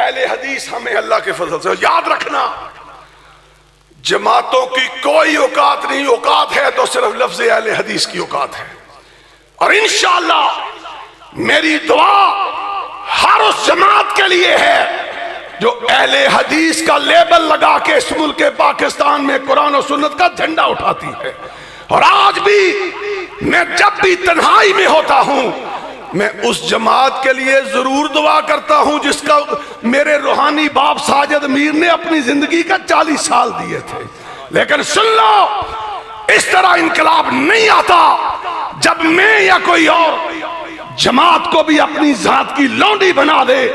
اہل حدیث ہمیں اللہ کے فضل سے. یاد رکھنا جماعتوں کی کوئی اوقات نہیں، اوقات ہے تو صرف لفظ اہل حدیث کی اوقات ہے. اور انشاءاللہ میری دعا ہر اس جماعت کے لیے ہے جو اہل حدیث کا لیبل لگا کے اس ملک پاکستان میں قرآن و سنت کا جھنڈا اٹھاتی ہے. اور آج بھی میں جب بھی تنہائی میں ہوتا ہوں میں اس جماعت کے لیے ضرور دعا کرتا ہوں جس کا میرے روحانی باپ ساجد میر نے اپنی زندگی کا 40 سال دیے تھے. لیکن سن لو، اس طرح انقلاب نہیں آتا جب میں یا کوئی اور جماعت کو بھی اپنی ذات کی لونڈی بنا دے،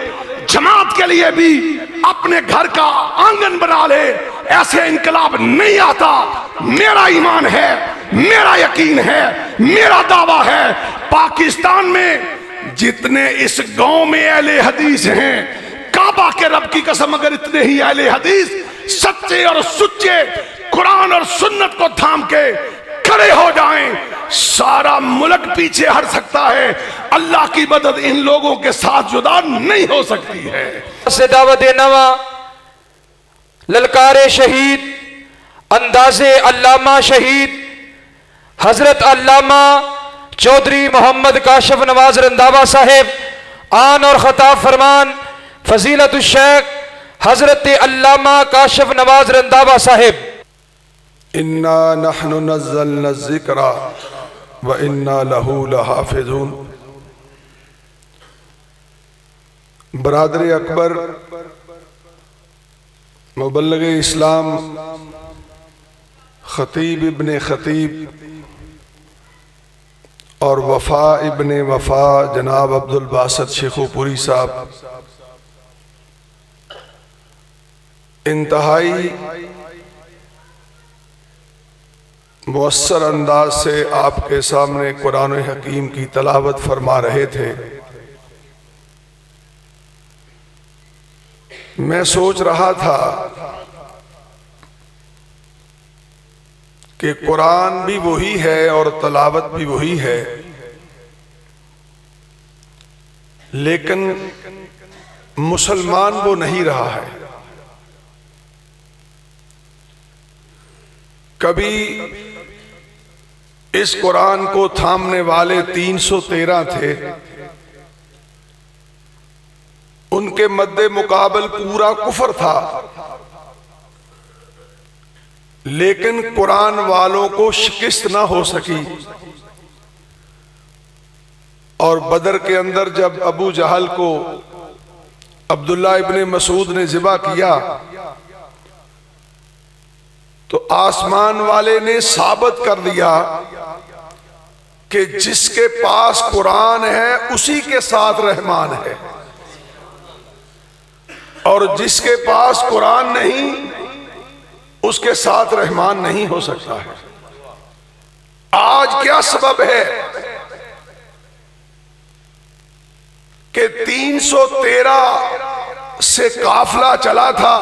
جماعت کے لیے بھی اپنے گھر کا آنگن بنا لے. ایسے انقلاب نہیں آتا. میرا ایمان ہے، میرا یقین ہے، میرا دعویٰ ہے، پاکستان میں جتنے اس گاؤں میں اہل حدیث ہیں، کعبہ کے رب کی قسم اگر اتنے ہی اہل حدیث سچے اور سچے قرآن اور سنت کو تھام کے کھڑے ہو جائیں، سارا ملک پیچھے ہٹ سکتا ہے. اللہ کی مدد ان لوگوں کے ساتھ جدا نہیں ہو سکتی ہے. سے دعوت نوا للکار شہید انداز علامہ شہید حضرت علامہ چودھری محمد کاشف نواز رنداوا صاحب آن اور خطاب فرمان فضیلت الشیخ حضرت علامہ کاشف نواز رنداوا صاحب. انا نحن نزلنا الذکر وانا له لحافظون. برادر اکبر مبلغ اسلام خطیب ابن خطیب اور وفا ابن وفا جناب عبد الباسط شیخو پوری صاحب انتہائی مؤثر انداز سے آپ کے سامنے قرآن حکیم کی تلاوت فرما رہے تھے. میں سوچ رہا تھا کہ قرآن بھی وہی ہے اور تلاوت بھی وہی ہے، لیکن مسلمان وہ نہیں رہا ہے. کبھی اس قرآن کو تھامنے والے 313 تھے، ان کے مد مقابل پورا کفر تھا، لیکن قرآن والوں کو شکست نہ ہو سکی. اور بدر کے اندر جب ابو جہل کو عبداللہ ابن مسعود نے ذبح کیا تو آسمان والے نے ثابت کر دیا کہ جس کے پاس قرآن ہے اسی کے ساتھ رحمان ہے، اور جس کے پاس قرآن نہیں اس کے ساتھ رحمان نہیں ہو سکتا ہے. آج کیا سبب ہے کہ 313 سے قافلہ چلا تھا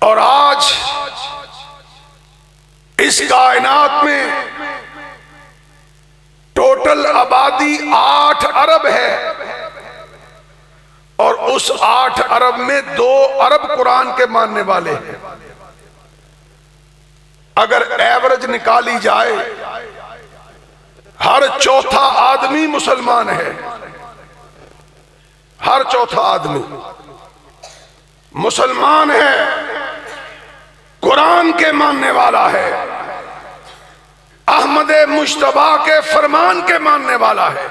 اور آج اس کائنات میں ٹوٹل آبادی 8 ارب ہے، اور اس 8 ارب میں 2 ارب قرآن کے ماننے والے ہیں. اگر ایوریج نکالی جائے ہر چوتھا آدمی مسلمان ہے، ہر چوتھا آدمی مسلمان ہے، قرآن کے ماننے والا ہے، احمد مجتبیٰ کے فرمان کے ماننے والا ہے.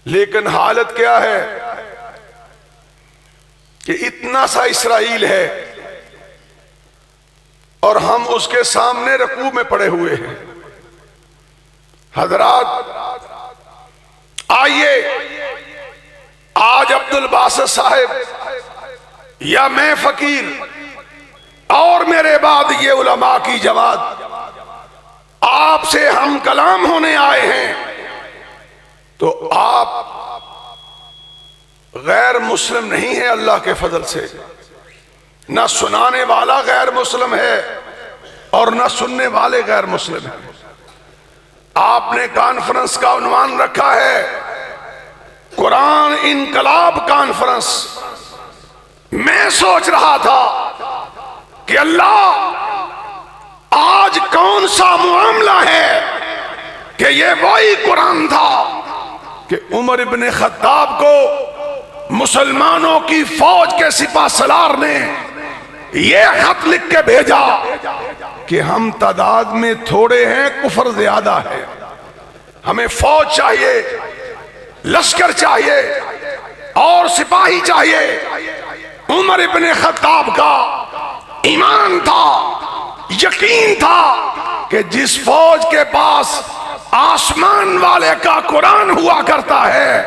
لیکن حالت کیا ہے کہ اتنا سا اسرائیل ہے اور ہم اس کے سامنے رکوع میں پڑے ہوئے ہیں. حضرات آئیے آج عبد الباسط صاحب یا میں فقیر اور میرے بعد یہ علماء کی جماعت آپ سے ہم کلام ہونے آئے ہیں، تو آپ غیر مسلم نہیں ہیں. اللہ کے فضل سے نہ سنانے والا غیر مسلم ہے اور نہ سننے والے غیر مسلم ہیں. آپ نے کانفرنس کا عنوان رکھا ہے قرآن انقلاب کانفرنس میں سوچ رہا تھا کہ اللہ آج کون سا معاملہ ہے کہ یہ وہی قرآن تھا کہ عمر ابن خطاب کو مسلمانوں کی فوج کے سپہ سالار نے یہ خط لکھ کے بھیجا کہ ہم تعداد میں تھوڑے ہیں، کفر زیادہ ہے، ہمیں فوج چاہیے، لشکر چاہیے اور سپاہی چاہیے۔ عمر ابن خطاب کا ایمان تھا، یقین تھا کہ جس فوج کے پاس آسمان والے کا قرآن ہوا کرتا ہے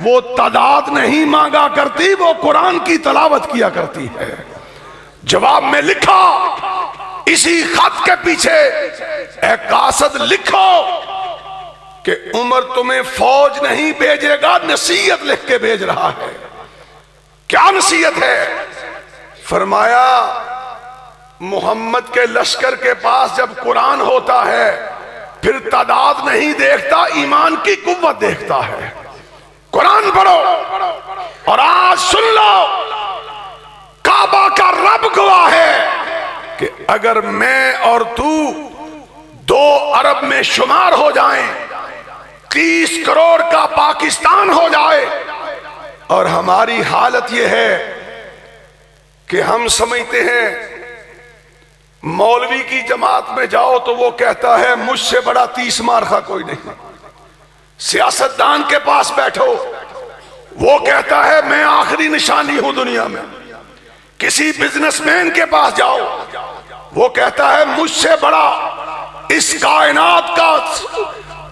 وہ تعداد نہیں مانگا کرتی، وہ قرآن کی تلاوت کیا کرتی ہے۔ جواب میں لکھا اسی خط کے پیچھے، اے قاصد لکھو کہ عمر تمہیں فوج نہیں بھیجے گا، نصیحت لکھ کے بھیج رہا ہے۔ کیا نصیحت ہے؟ فرمایا محمد کے لشکر کے پاس جب قرآن ہوتا ہے پھر تعداد نہیں دیکھتا، ایمان کی قوت دیکھتا ہے۔ قرآن پڑھو اور آج سن لو، کعبہ کا رب گواہ ہے کہ اگر میں اور تو 2 ارب میں شمار ہو جائیں، 30 کروڑ کا پاکستان ہو جائے اور ہماری حالت یہ ہے کہ ہم سمجھتے ہیں مولوی کی جماعت میں جاؤ تو وہ کہتا ہے مجھ سے بڑا 30 مارخہ کوئی نہیں، سیاستدان کے پاس بیٹھو وہ کہتا ہے میں آخری نشانی ہوں دنیا میں، کسی بزنس مین کے پاس جاؤ وہ کہتا ہے مجھ سے بڑا اس کائنات کا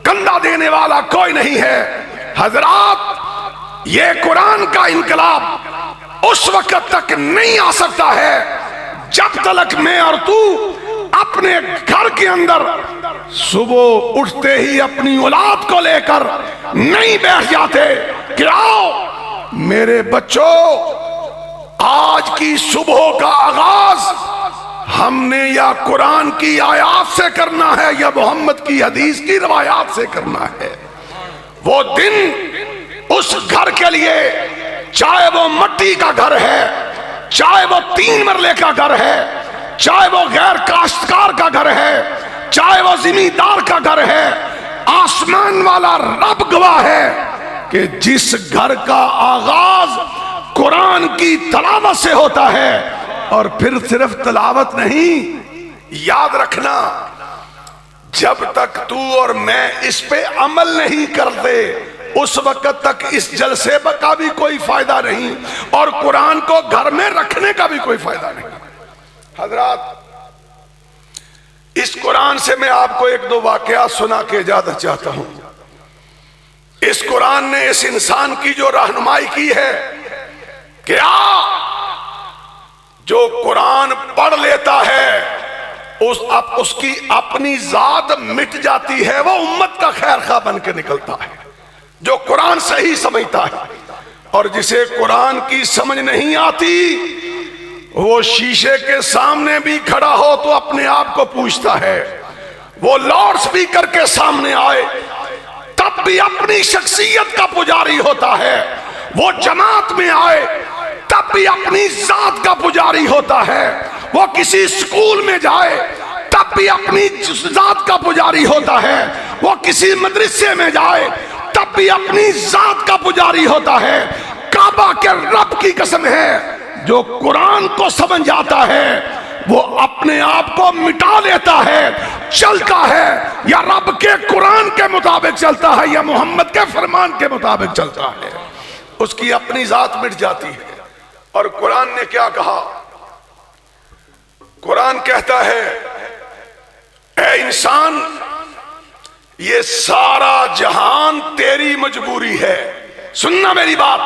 کندھا دینے والا کوئی نہیں ہے۔ حضرات یہ قرآن کا انقلاب اس وقت تک نہیں آ سکتا ہے جب تک میں اور تو اپنے گھر کے اندر صبح اٹھتے ہی اپنی اولاد کو لے کر نہیں بیٹھ جاتے کہ آؤ میرے بچوں آج کی صبح کا آغاز ہم نے یا قرآن کی آیات سے کرنا ہے یا محمد کی حدیث کی روایات سے کرنا ہے۔ وہ دن اس گھر کے لیے، چاہے وہ مٹی کا گھر ہے، چاہے وہ 3 مرلے کا گھر ہے، چاہے وہ غیر کاشتکار کا گھر ہے، چاہے وہ زمیندار کا گھر ہے، آسمان والا رب گواہ ہے کہ جس گھر کا آغاز قرآن کی تلاوت سے ہوتا ہے، اور پھر صرف تلاوت نہیں، یاد رکھنا جب تک تو اور میں اس پہ عمل نہیں کرتے اس وقت تک اس جلسے کا بھی کوئی فائدہ نہیں اور قرآن کو گھر میں رکھنے کا بھی کوئی فائدہ نہیں۔ حضرات اس قرآن سے میں آپ کو 1-2 واقعات سنا کے اجازت چاہتا ہوں۔ اس قرآن نے اس انسان کی جو رہنمائی کی ہے کہ جو قرآن پڑھ لیتا ہے اس کی اپنی ذات مٹ جاتی ہے، وہ امت کا خیر خواہ بن کے نکلتا ہے۔ جو قرآن صحیح سمجھتا ہے اور جسے قرآن کی سمجھ نہیں آتی وہ شیشے کے سامنے بھی کھڑا ہو تو اپنے آپ کو پوچھتا ہے، وہ لاؤڈ سپیکر کے سامنے آئے تب بھی اپنی شخصیت کا پجاری ہوتا ہے، وہ جماعت میں آئے تب بھی اپنی ذات کا پجاری ہوتا ہے، وہ کسی سکول میں جائے تب بھی اپنی ذات کا پجاری ہوتا ہے، وہ کسی مدرسے میں جائے تب بھی اپنی ذات کا پجاری ہوتا ہے۔ کعبہ کے رب کی قسم ہے جو قرآن کو سمجھ جاتا ہے وہ اپنے آپ کو مٹا لیتا ہے، چلتا ہے یا رب کے قرآن کے مطابق چلتا ہے یا محمد کے فرمان کے مطابق چلتا ہے، اس کی اپنی ذات مٹ جاتی ہے۔ اور قرآن نے کیا کہا؟ قرآن کہتا ہے اے انسان یہ سارا جہان تیری مجبوری ہے۔ سننا میری بات،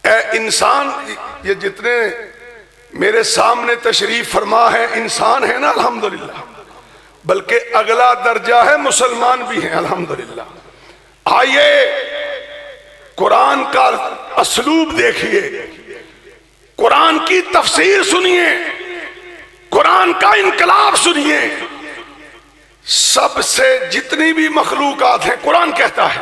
اے انسان، یہ جتنے میرے سامنے تشریف فرما ہے انسان ہے نا الحمدللہ، بلکہ اگلا درجہ ہے مسلمان بھی ہیں الحمدللہ۔ آئیے قرآن کا اسلوب دیکھیے، قرآن کی تفسیر سنیے، قرآن کا انقلاب سنیے۔ سب سے جتنی بھی مخلوقات ہیں قرآن کہتا ہے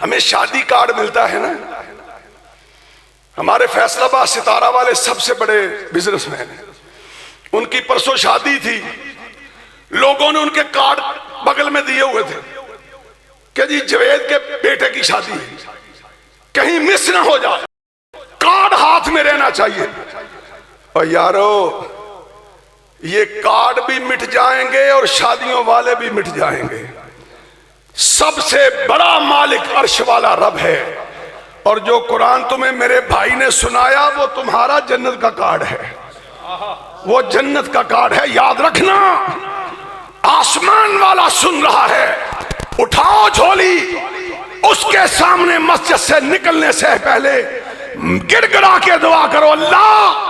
ہمیں شادی کارڈ ملتا ہے نا، ہمارے فیصل آباد ستارہ والے سب سے بڑے بزنس مین ہیں، ان کی پرسوں شادی تھی، لوگوں نے ان کے کارڈ بغل میں دیے ہوئے تھے کہ جی جوید کے بیٹے کی شادی ہے، کہیں مس نہ ہو جائے، کارڈ ہاتھ میں رہنا چاہیے۔ اور یارو یہ کارڈ بھی مٹ جائیں گے اور شادیوں والے بھی مٹ جائیں گے، سب سے بڑا مالک عرش والا رب ہے، اور جو قرآن تمہیں میرے بھائی نے سنایا وہ تمہارا جنت کا کارڈ ہے، وہ جنت کا کارڈ ہے، یاد رکھنا۔ آسمان والا سن رہا ہے، اٹھاؤ جھولی، اس کے سامنے مسجد سے نکلنے سے پہلے گڑ گڑا کے دعا کرو، اللہ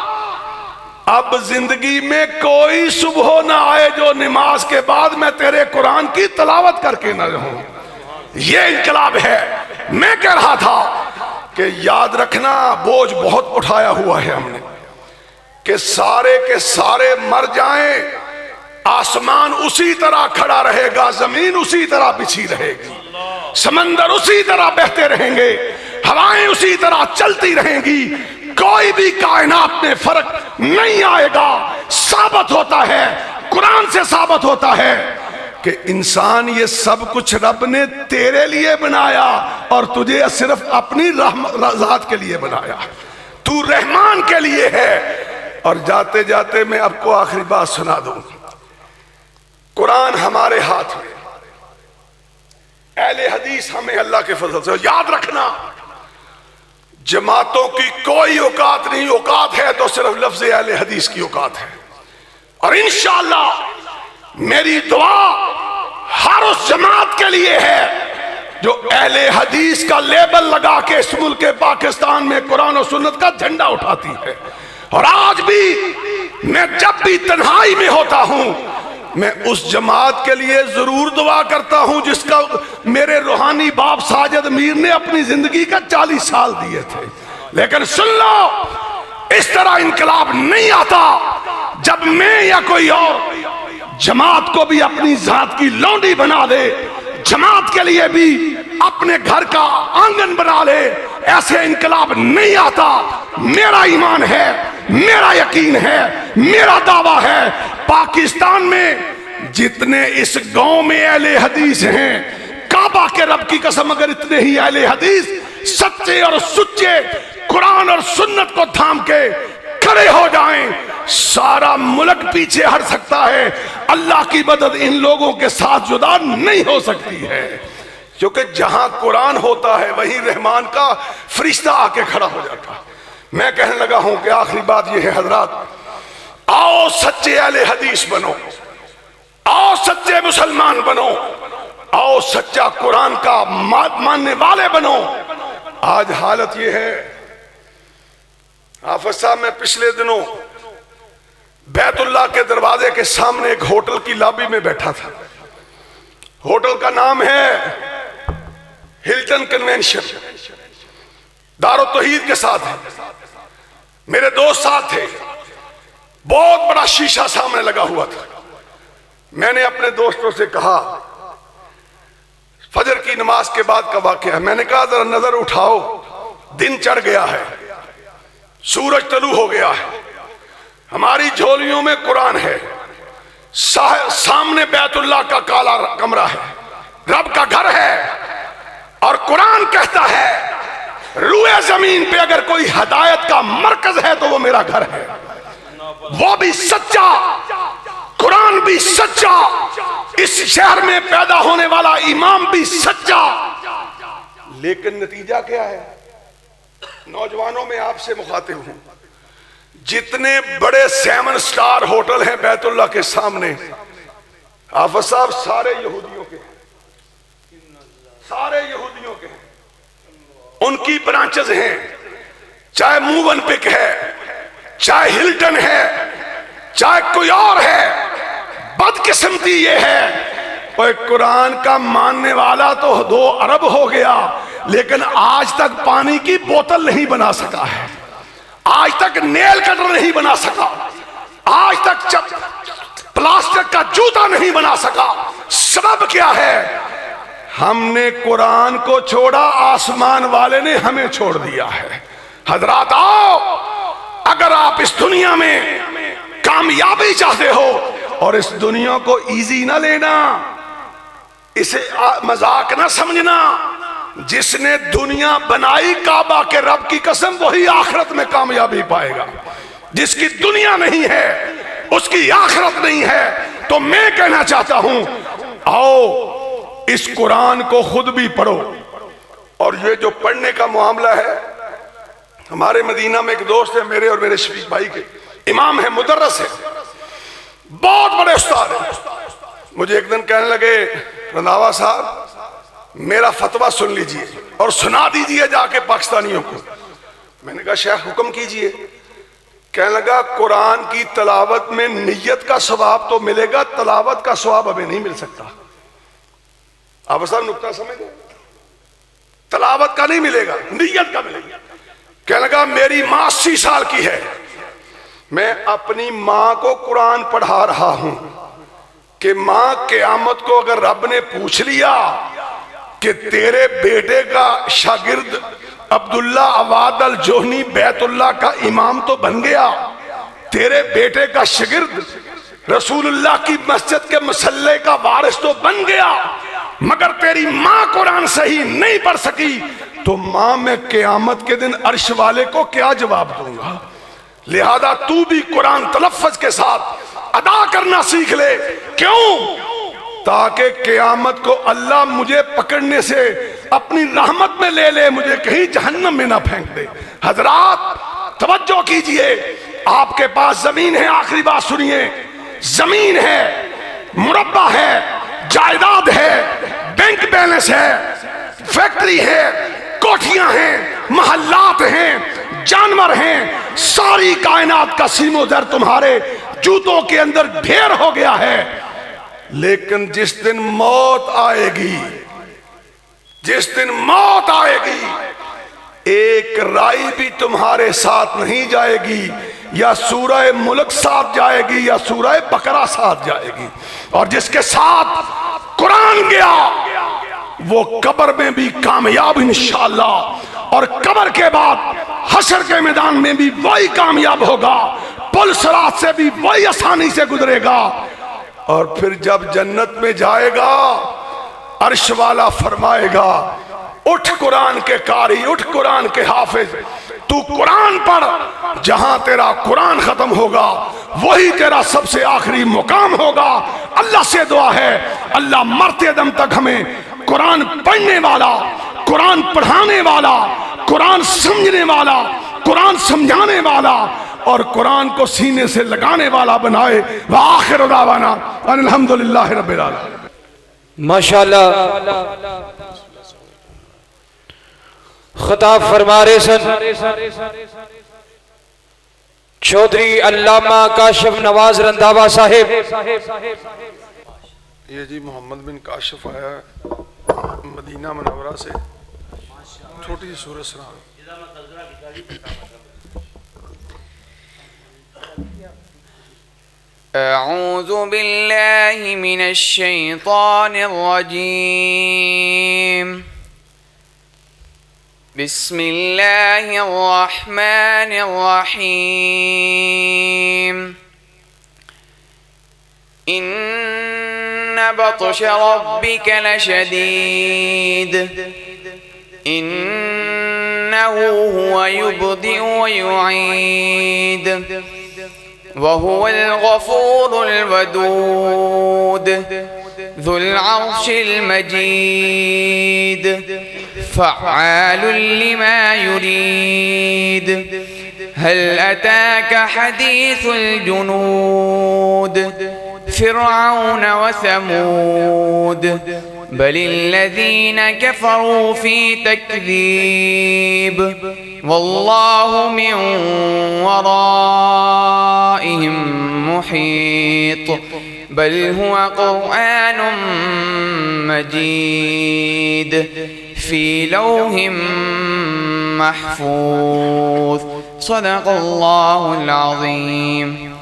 اب زندگی میں کوئی صبح نہ آئے جو نماز کے بعد میں تیرے قرآن کی تلاوت کر کے نہ رہوں۔ یہ انقلاب ہے۔ میں کہہ رہا تھا کہ یاد رکھنا بوجھ بہت اٹھایا ہوا ہے ہم نے، کہ سارے کے سارے مر جائیں، آسمان اسی طرح کھڑا رہے گا، زمین اسی طرح بچھی رہے گی، سمندر اسی طرح بہتے رہیں گے، ہوائیں اسی طرح چلتی رہیں گی، کوئی بھی کائنات میں فرق نہیں آئے گا۔ ثابت ہوتا ہے، قرآن سے ثابت ہوتا ہے کہ انسان یہ سب کچھ رب نے تیرے لیے بنایا اور تجھے صرف اپنی ذات کے لیے بنایا، تو رحمان کے لیے ہے۔ اور جاتے جاتے میں آپ کو آخری بات سنا دوں، قرآن ہمارے ہاتھ میں، اہل حدیث ہمیں اللہ کے فضل سے، یاد رکھنا جماعتوں کی کوئی اوقات نہیں، اوقات ہے تو صرف لفظ اہل حدیث کی اوقات ہے۔ اور انشاءاللہ میری دعا ہر اس جماعت کے لیے ہے جو اہل حدیث کا لیبل لگا کے اس ملک پاکستان میں قرآن و سنت کا جھنڈا اٹھاتی ہے۔ اور آج بھی میں جب بھی تنہائی میں ہوتا ہوں میں اس جماعت کے لیے ضرور دعا کرتا ہوں جس کا میرے روحانی باپ ساجد میر نے اپنی زندگی کا 40 سال دیے تھے۔ لیکن سن لو، اس طرح انقلاب نہیں آتا جب میں یا کوئی اور جماعت کو بھی اپنی ذات کی لونڈی بنا دے، جماعت کے لیے بھی اپنے گھر کا آنگن بنا لے۔ ایسے انقلاب نہیں آتا۔ میرا ایمان ہے، میرا یقین ہے، میرا دعویٰ ہے، پاکستان میں جتنے اس گاؤں میں اہل حدیث ہیں، کعبہ کے رب کی قسم اگر اتنے ہی اہل حدیث سچے اور سچے قرآن اور سنت کو تھام کے کھڑے ہو جائیں، سارا ملک پیچھے ہٹ سکتا ہے۔ اللہ کی مدد ان لوگوں کے ساتھ جدا نہیں ہو سکتی ہے، کیونکہ جہاں قرآن ہوتا ہے وہیں رحمان کا فرشتہ آ کے کھڑا ہو جاتا ہے۔ میں کہنے لگا ہوں کہ آخری بات یہ ہے حضرات، آؤ سچے اہل حدیث بنو، آؤ سچے مسلمان بنو، آؤ سچا قرآن کا ماننے والے بنو۔ آج حالت یہ ہے، حافظ صاحب میں پچھلے دنوں بیت اللہ کے دروازے کے سامنے ایک ہوٹل کی لابی میں بیٹھا تھا۔ ہوٹل کا نام ہے ہلٹن کنونشن، دار التوحید کے ساتھ ہے۔ میرے دوست ساتھ تھے، بہت بڑا شیشہ سامنے لگا ہوا تھا۔ میں نے اپنے دوستوں سے کہا، فجر کی نماز کے بعد کا واقعہ ہے، میں نے کہا ذرا نظر اٹھاؤ، دن چڑھ گیا ہے، سورج طلوع ہو گیا ہے، ہماری جھولیوں میں قرآن ہے، سامنے بیت اللہ کا کالا کمرہ ہے، رب کا گھر ہے، اور قرآن کہتا ہے روئے زمین پہ اگر کوئی ہدایت کا مرکز ہے تو وہ میرا گھر ہے۔ وہ بھی سچا، قرآن بھی سچا، اس شہر میں پیدا ہونے والا امام بھی سچا۔ لیکن نتیجہ کیا ہے؟ نوجوانوں میں آپ سے مخاطب ہوں، جتنے بڑے 7 سٹار ہوٹل ہیں بیت اللہ کے سامنے، حافظ صاحب سارے یہودیوں کے ہیں، سارے یہودیوں کے ہیں، ان کی برانچز ہیں، چاہے موون پک ہے، چاہے ہلٹن ہے، چاہے کوئی اور ہے۔ بدقسمتی یہ ہے اور قرآن کا ماننے والا تو 2 ارب ہو گیا، لیکن آج تک پانی کی بوتل نہیں بنا سکا ہے، آج تک نیل کٹر نہیں بنا سکا، آج تک پلاسٹک کا جوتا نہیں بنا سکا۔ سبب کیا ہے؟ ہم نے قرآن کو چھوڑا، آسمان والے نے ہمیں چھوڑ دیا ہے۔ حضرات آؤ، اگر آپ اس دنیا میں کامیابی چاہتے ہو، اور اس دنیا کو ایزی نہ لینا، اسے مذاق نہ سمجھنا، جس نے دنیا بنائی کعبہ کے رب کی قسم وہی آخرت میں کامیابی پائے گا۔ جس کی دنیا نہیں ہے اس کی آخرت نہیں ہے۔ تو میں کہنا چاہتا ہوں، آؤ اس قرآن کو خود بھی پڑھو۔ اور یہ جو پڑھنے کا معاملہ ہے، ہمارے مدینہ میں ایک دوست ہے میرے اور میرے شفیق بھائی کے، امام ہے، مدرس ہے، بہت بڑے استاد ہیں۔ مجھے ایک دن کہنے لگے، رنداوا صاحب میرا فتویٰ سن لیجئے اور سنا دیجئے جا کے پاکستانیوں کو۔ میں نے کہا شیخ حکم کیجئے۔ کہنے لگا قرآن کی تلاوت میں نیت کا ثواب تو ملے گا، تلاوت کا ثواب ہمیں نہیں مل سکتا۔ آپ صاحب نکتہ سمجھ گئے؟ تلاوت کا نہیں ملے گا، نیت کا ملے گا۔ کہنے لگا میری ماں 80 سال کی ہے، میں اپنی ماں کو قرآن پڑھا رہا ہوں کہ ماں قیامت کو اگر رب نے پوچھ لیا کہ تیرے بیٹے کا شاگرد عبداللہ عواد الجوہنی بیت اللہ کا امام تو بن گیا، تیرے بیٹے کا شاگرد رسول اللہ کی مسجد کے مصلی کا وارث تو بن گیا، مگر تیری ماں قرآن صحیح نہیں پڑھ سکی، تو ماں میں قیامت کے دن عرش والے کو کیا جواب دوں گا؟ لہذا تو بھی قرآن تلفظ کے ساتھ ادا کرنا سیکھ لے۔ کیوں؟ تاکہ قیامت کو اللہ مجھے پکڑنے سے اپنی رحمت میں لے لے، مجھے کہیں جہنم میں نہ پھینک دے۔ حضرات توجہ کیجئے، آپ کے پاس زمین ہے، آخری بات سنیے، زمین ہے، مربع ہے، جائیداد ہے، بینک بیلنس ہے، فیکٹری ہے، کوٹھیاں ہیں، محلات ہیں، جانور ہیں، ساری کائنات کا سیم و زر تمہارے جوتوں کے اندر ڈھیر ہو گیا ہے۔ لیکن جس دن موت آئے گی، جس دن موت آئے گی، ایک رائی بھی تمہارے ساتھ نہیں جائے گی، یا سورہ ملک ساتھ جائے گی یا سورہ بقرہ ساتھ جائے گی، اور جس کے ساتھ قرآن گیا وہ قبر میں بھی کامیاب انشاءاللہ، اور قبر کے بعد حشر کے میدان میں بھی وہی کامیاب ہوگا، پل صراط سے بھی وہی آسانی سے گزرے گا، اور پھر جب جنت میں جائے گا عرش والا فرمائے گا اٹھ قرآن کے قاری، اٹھ قرآن کے حافظ، تو قرآن پڑھ، جہاں تیرا قرآن ختم ہوگا وہی تیرا سب سے آخری مقام ہوگا۔ اللہ سے دعا ہے اللہ مرتے دم تک ہمیں قرآن پڑھنے والا، قرآن پڑھانے والا، قرآن سمجھنے والا، قرآن سمجھانے والا اور قرآن کو سینے سے لگانے والا بنائے۔ وآخر دعوانا ان الحمدللہ رب العالمین۔ ماشاءاللہ خطاب فرما رہے سن چودھری علامہ کاشف نواز رنداوا صاحب۔ یہ جی محمد بن کاشف آیا ہے مدینہ منورہ سے، چھوٹی سی سورت سنا۔ اعوذ باللہ من الشیطان الرجیم، بسم اللہ الرحمن الرحیم، ان بطش ربک لشدید، انه هو يبدئ ويعيد وهو الغفور الودود ذو العرش المجيد فعال لما يريد هل أتاك حديث الجنود فرعون وثمود بل الذين كفروا في تكذيب والله من ورائهم محيط بل هو قرآن مجيد في لوح محفوظ صدق الله العظيم۔